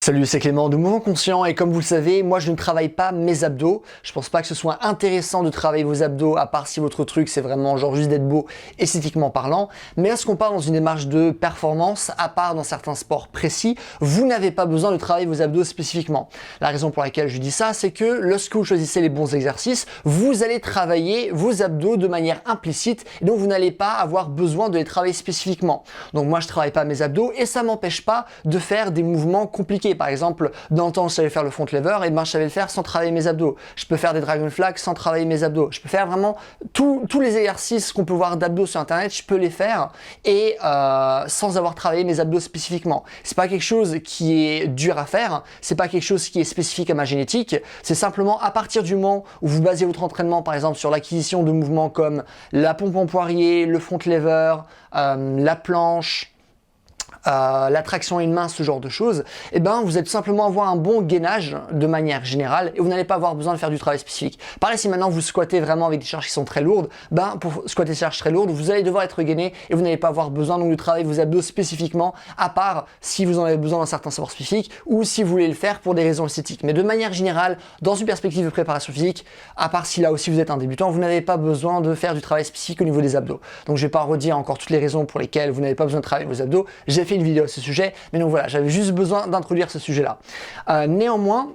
Salut, c'est Clément de Mouvement Conscient et comme vous le savez, moi je ne travaille pas mes abdos. Je pense pas que ce soit intéressant de travailler vos abdos à part si votre truc c'est vraiment genre juste d'être beau esthétiquement parlant. Mais lorsqu'on parle dans une démarche de performance, à part dans certains sports précis, vous n'avez pas besoin de travailler vos abdos spécifiquement. La raison pour laquelle je dis ça, c'est que lorsque vous choisissez les bons exercices, vous allez travailler vos abdos de manière implicite et donc vous n'allez pas avoir besoin de les travailler spécifiquement. Donc moi je travaille pas mes abdos et ça m'empêche pas de faire des mouvements compliqués. Par exemple, dans le temps, je savais faire le front lever, et ben je savais le faire sans travailler mes abdos. Je peux faire des dragon flags sans travailler mes abdos. Je peux faire vraiment tous les exercices qu'on peut voir d'abdos sur internet, je peux les faire et sans avoir travaillé mes abdos spécifiquement. C'est pas quelque chose qui est dur à faire, c'est pas quelque chose qui est spécifique à ma génétique, c'est simplement à partir du moment où vous basez votre entraînement par exemple sur l'acquisition de mouvements comme la pompe en poirier, le front lever, la planche, la traction à une main, ce genre de choses, et ben vous allez tout simplement avoir un bon gainage de manière générale et vous n'allez pas avoir besoin de faire du travail spécifique. Pareil, si maintenant vous squattez vraiment avec des charges qui sont très lourdes, ben pour squatter des charges très lourdes, vous allez devoir être gainé et vous n'allez pas avoir besoin donc de travailler vos abdos spécifiquement, à part si vous en avez besoin dans certains sports spécifiques ou si vous voulez le faire pour des raisons esthétiques. Mais de manière générale, dans une perspective de préparation physique, à part si là aussi vous êtes un débutant, vous n'avez pas besoin de faire du travail spécifique au niveau des abdos. Donc je vais pas redire encore toutes les raisons pour lesquelles vous n'avez pas besoin de travailler vos abdos. J'ai fait une vidéo à ce sujet, mais donc voilà, j'avais juste besoin d'introduire ce sujet-là. Néanmoins,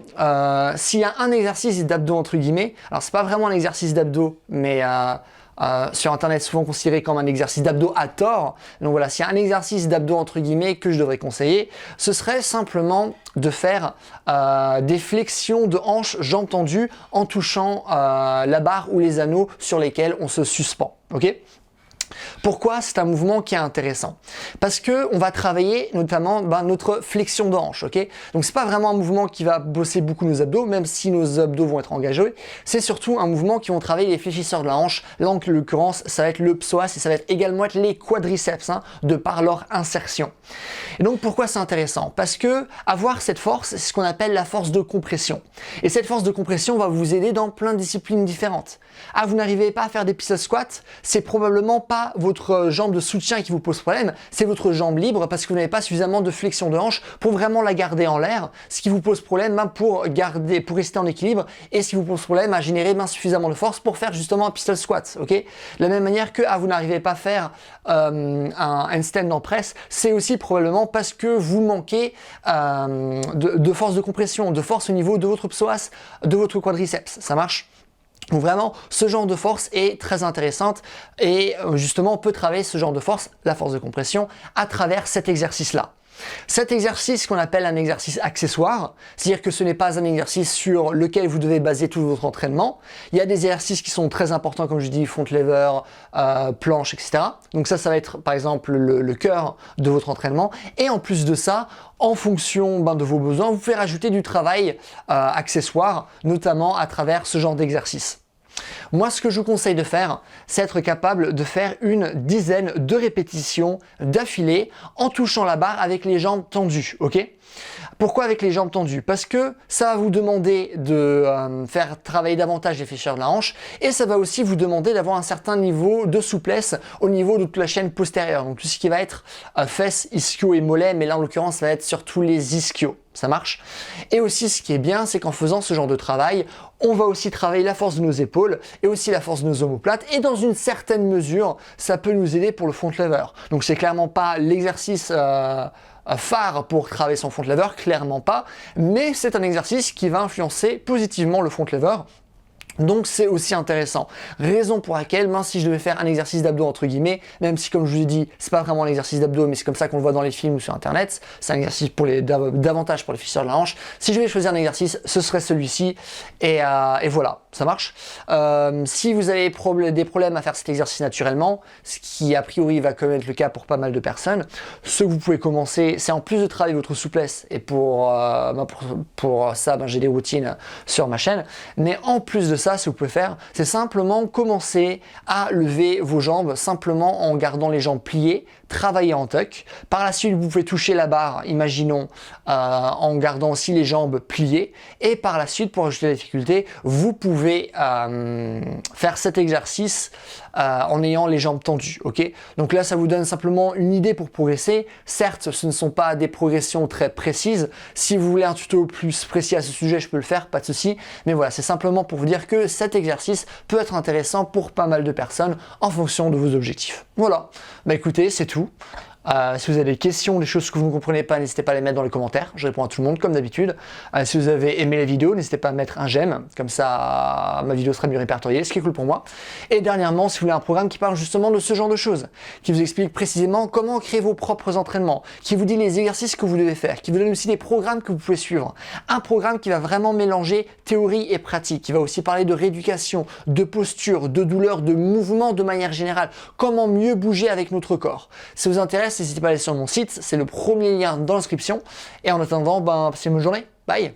s'il y a un exercice d'abdos entre guillemets, alors c'est pas vraiment un exercice d'abdos, mais sur internet souvent considéré comme un exercice d'abdos à tort. Donc voilà, s'il y a un exercice d'abdos entre guillemets que je devrais conseiller, ce serait simplement de faire des flexions de hanches, jambes tendues, en touchant la barre ou les anneaux sur lesquels on se suspend. Ok ? Pourquoi c'est un mouvement qui est intéressant? Parce que on va travailler notamment notre flexion de hanche, ok? Donc c'est pas vraiment un mouvement qui va bosser beaucoup nos abdos, même si nos abdos vont être engagés. C'est surtout un mouvement qui vont travailler les fléchisseurs de la hanche. Là en l'occurrence, ça va être le psoas et ça va être également être les quadriceps, de par leur insertion. Et donc pourquoi c'est intéressant? Parce que avoir cette force, c'est ce qu'on appelle la force de compression. Et cette force de compression va vous aider dans plein de disciplines différentes. Ah, vous n'arrivez pas à faire des pistol squats, c'est probablement pas votre jambe de soutien qui vous pose problème, c'est votre jambe libre parce que vous n'avez pas suffisamment de flexion de hanche pour vraiment la garder en l'air, ce qui vous pose problème pour rester en équilibre et ce qui vous pose problème à générer suffisamment de force pour faire justement un pistol squat, ok? De la même manière que vous n'arrivez pas à faire un handstand en presse, c'est aussi probablement parce que vous manquez de force de compression, de force au niveau de votre psoas, de votre quadriceps, ça marche? Donc vraiment, ce genre de force est très intéressante et justement on peut travailler ce genre de force, la force de compression, à travers cet exercice-là. Cet exercice qu'on appelle un exercice accessoire, c'est-à-dire que ce n'est pas un exercice sur lequel vous devez baser tout votre entraînement. Il y a des exercices qui sont très importants, comme je dis, front lever, planche, etc. Donc ça va être par exemple le cœur de votre entraînement. Et en plus de ça, en fonction de vos besoins, vous pouvez rajouter du travail accessoire, notamment à travers ce genre d'exercice. Moi, ce que je vous conseille de faire, c'est être capable de faire une dizaine de répétitions d'affilée en touchant la barre avec les jambes tendues, ok? Pourquoi avec les jambes tendues? Parce que ça va vous demander de faire travailler davantage les fléchisseurs de la hanche et ça va aussi vous demander d'avoir un certain niveau de souplesse au niveau de toute la chaîne postérieure. Donc tout ce qui va être fesses, ischio et mollets, mais là en l'occurrence ça va être surtout les ischios. Ça marche. Et aussi ce qui est bien, c'est qu'en faisant ce genre de travail, on va aussi travailler la force de nos épaules et aussi la force de nos omoplates et dans une certaine mesure, ça peut nous aider pour le front lever. Donc c'est clairement pas l'exercice phare pour travailler son front lever, clairement pas, mais c'est un exercice qui va influencer positivement le front lever. Donc c'est aussi intéressant. Raison pour laquelle, si je devais faire un exercice d'abdos entre guillemets, même si comme je vous ai dit, c'est pas vraiment un exercice d'abdos, mais c'est comme ça qu'on le voit dans les films ou sur internet, c'est un exercice davantage pour les fléchisseurs de la hanche. Si je devais choisir un exercice, ce serait celui-ci et voilà, ça marche. Si vous avez des problèmes à faire cet exercice naturellement, ce qui a priori va quand même être le cas pour pas mal de personnes, ce que vous pouvez commencer, c'est en plus de travailler votre souplesse et pour ça, j'ai des routines sur ma chaîne, mais en plus de ça, ce que vous pouvez faire, c'est simplement commencer à lever vos jambes simplement en gardant les jambes pliées travailler en tuck. Par la suite, vous pouvez toucher la barre, imaginons, en gardant aussi les jambes pliées. Et par la suite, pour ajouter la difficulté, vous pouvez faire cet exercice en ayant les jambes tendues. Ok, donc là, ça vous donne simplement une idée pour progresser. Certes, ce ne sont pas des progressions très précises. Si vous voulez un tuto plus précis à ce sujet, je peux le faire, pas de souci. Mais voilà, c'est simplement pour vous dire que cet exercice peut être intéressant pour pas mal de personnes en fonction de vos objectifs. Voilà, bah écoutez, c'est tout. Si vous avez des questions, des choses que vous ne comprenez pas, n'hésitez pas à les mettre dans les commentaires. Je réponds à tout le monde comme d'habitude. Si vous avez aimé la vidéo, n'hésitez pas à mettre un j'aime. Comme ça, ma vidéo sera mieux répertoriée, ce qui est cool pour moi. Et dernièrement, si vous voulez un programme qui parle justement de ce genre de choses, qui vous explique précisément comment créer vos propres entraînements, qui vous dit les exercices que vous devez faire, qui vous donne aussi des programmes que vous pouvez suivre. Un programme qui va vraiment mélanger théorie et pratique, qui va aussi parler de rééducation, de posture, de douleur, de mouvement de manière générale. Comment mieux bouger avec notre corps. Si ça vous intéresse, n'hésitez pas à aller sur mon site, c'est le premier lien dans l'inscription. Et en attendant, passez une bonne journée. Bye!